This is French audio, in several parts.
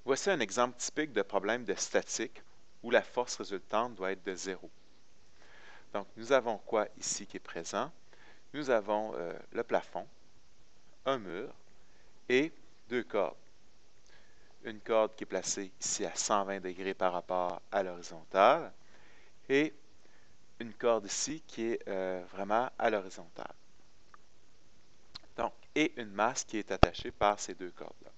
Voici un exemple typique de problème de statique où la force résultante doit être de 0. Donc, nous avons quoi ici qui est présent? Nous avons le plafond, un mur et deux cordes. Une corde qui est placée ici à 120 degrés par rapport à l'horizontale et une corde ici qui est vraiment à l'horizontale. Donc, et une masse qui est attachée par ces deux cordes-là.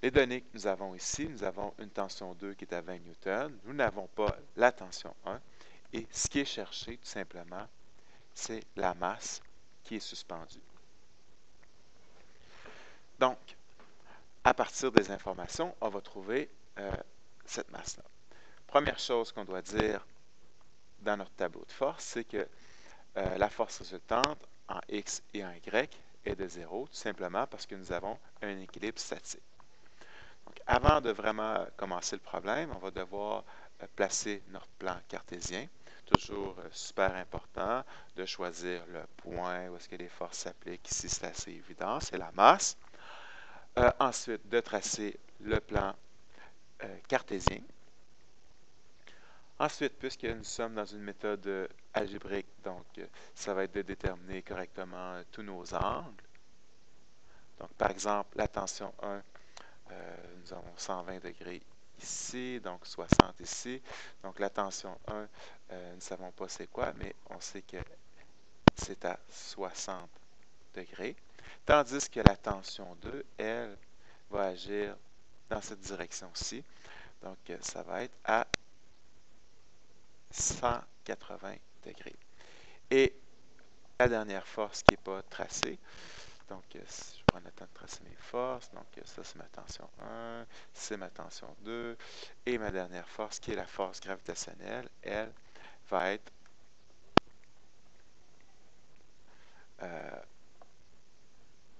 Les données que nous avons ici, nous avons une tension 2 qui est à 20 newtons. Nous n'avons pas la tension 1. Et ce qui est cherché, tout simplement, c'est la masse qui est suspendue. Donc, à partir des informations, on va trouver cette masse-là. Première chose qu'on doit dire dans notre tableau de force, c'est que la force résultante en X et en Y est de 0, tout simplement parce que nous avons un équilibre statique. Donc, avant de vraiment commencer le problème, on va devoir placer notre plan cartésien. Toujours super important de choisir le point où est-ce que les forces s'appliquent. Ici, c'est assez évident, c'est la masse. Ensuite, de tracer le plan cartésien. Ensuite, puisque nous sommes dans une méthode algébrique, donc ça va être de déterminer correctement tous nos angles. Donc, par exemple, la tension 1, nous avons 120 degrés ici, donc 60 ici. Donc, la tension 1, nous ne savons pas c'est quoi, mais on sait que c'est à 60 degrés. Tandis que la tension 2, elle, va agir dans cette direction-ci. Donc, ça va être à 180 degrés. Et la dernière force qui n'est pas tracée, donc je prends le temps de tracer mes forces, donc ça c'est ma tension 1, c'est ma tension 2, et ma dernière force qui est la force gravitationnelle, elle va être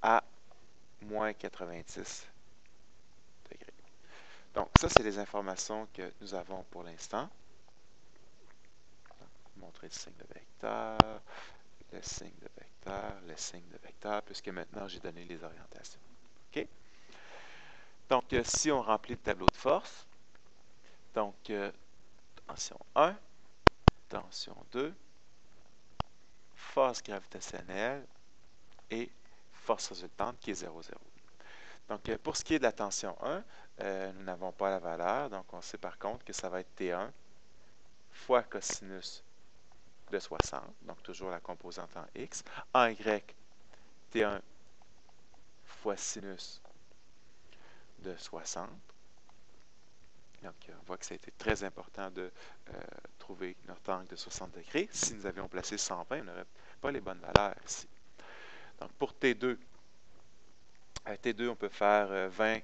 à moins 90 degrés. Donc ça c'est les informations que nous avons pour l'instant. Montrer le signe de vecteur, le signe de vecteur, le signe de vecteur, puisque maintenant j'ai donné les orientations. OK? Donc, si on remplit le tableau de force, donc tension 1, tension 2, force gravitationnelle et force résultante qui est 0,0. Donc, pour ce qui est de la tension 1, nous n'avons pas la valeur, donc on sait par contre que ça va être T1 fois cosinus de 60, donc toujours la composante en X, en Y, T1 fois sinus de 60. Donc, on voit que ça a été très important de trouver notre angle de 60 degrés. Si nous avions placé 120, on n'aurait pas les bonnes valeurs ici. Donc, pour T2, on peut faire 20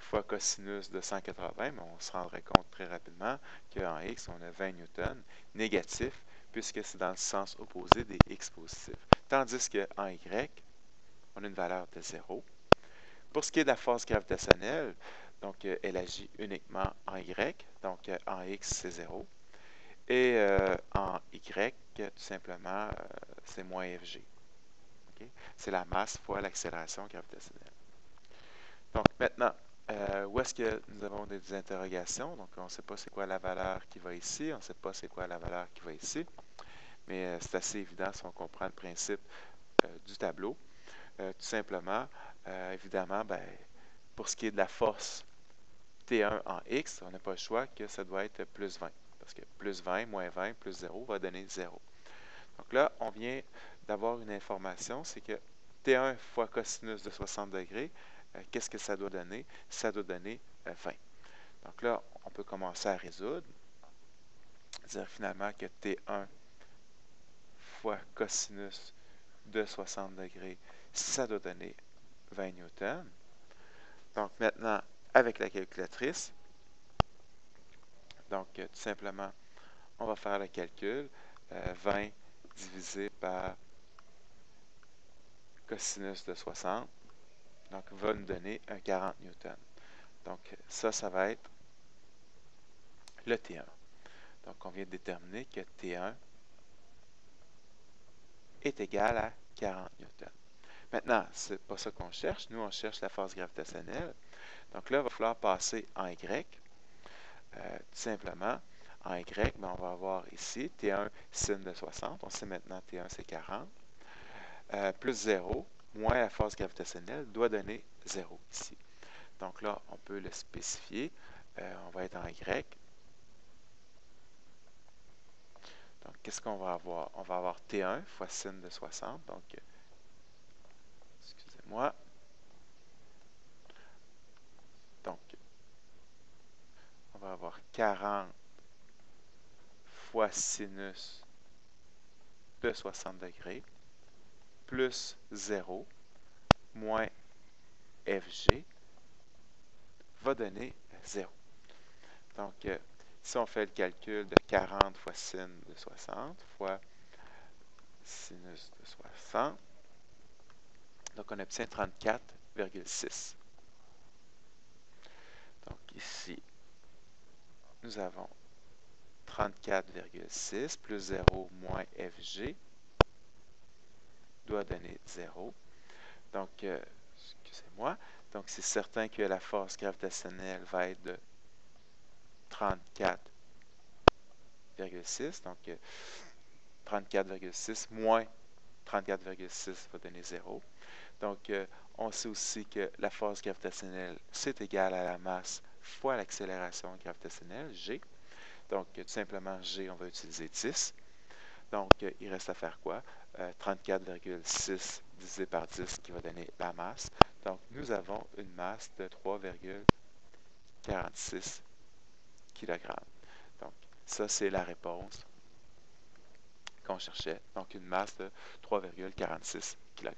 fois cosinus de 180, mais on se rendrait compte très rapidement qu'en X, on a 20 newtons négatifs, puisque c'est dans le sens opposé des X positifs. Tandis qu'en Y, on a une valeur de 0. Pour ce qui est de la force gravitationnelle, donc elle agit uniquement en Y, donc en X, c'est 0. Et en Y, tout simplement, c'est moins Fg. Okay? C'est la masse fois l'accélération gravitationnelle. Donc maintenant, où est-ce que nous avons des interrogations? Donc on ne sait pas c'est quoi la valeur qui va ici, on ne sait pas c'est quoi la valeur qui va ici, mais c'est assez évident si on comprend le principe du tableau. Tout simplement, évidemment, pour ce qui est de la force T1 en X, on n'a pas le choix que ça doit être plus 20. Parce que plus 20, moins 20, plus 0 va donner 0. Donc là, on vient d'avoir une information, c'est que T1 fois cosinus de 60 degrés, qu'est-ce que ça doit donner? Ça doit donner 20. Donc là, on peut commencer à résoudre. Dire finalement que T1 fois cosinus de 60 degrés, ça doit donner 20 newtons. Donc maintenant, avec la calculatrice, donc tout simplement, on va faire le calcul. 20 divisé par cosinus de 60, donc va nous donner un 40 newtons. Donc ça va être le T1. Donc on vient de déterminer que T1 est égal à 40 newtons. Maintenant, ce n'est pas ça qu'on cherche. Nous, on cherche la force gravitationnelle. Donc là, il va falloir passer en Y. Tout simplement, en Y, ben, on va avoir ici T1 sin de 60. On sait maintenant T1 c'est 40. Plus 0, moins la force gravitationnelle, doit donner 0 ici. Donc là, on peut le spécifier. On va être en Y. Donc, qu'est-ce qu'on va avoir? On va avoir T1 fois sin de 60. Donc, excusez-moi. Donc, on va avoir 40 fois sinus de 60 degrés plus 0 moins FG va donner 0. Donc, si on fait le calcul de 40 fois sin de 60 fois sinus de 60, donc on obtient 34,6. Donc ici, nous avons 34,6 plus 0 moins FG doit donner 0. Donc, excusez-moi. Donc, c'est certain que la force gravitationnelle va être de 34,6. Donc, 34,6 moins 34,6 va donner 0. Donc, on sait aussi que la force gravitationnelle, c'est égal à la masse fois l'accélération gravitationnelle, G. Donc, tout simplement, G, on va utiliser 10. Donc, il reste à faire quoi? 34,6 divisé par 10 qui va donner la masse. Donc, nous avons une masse de 3,46 kg. Donc, ça, c'est la réponse qu'on cherchait. Donc, une masse de 3,46 kg.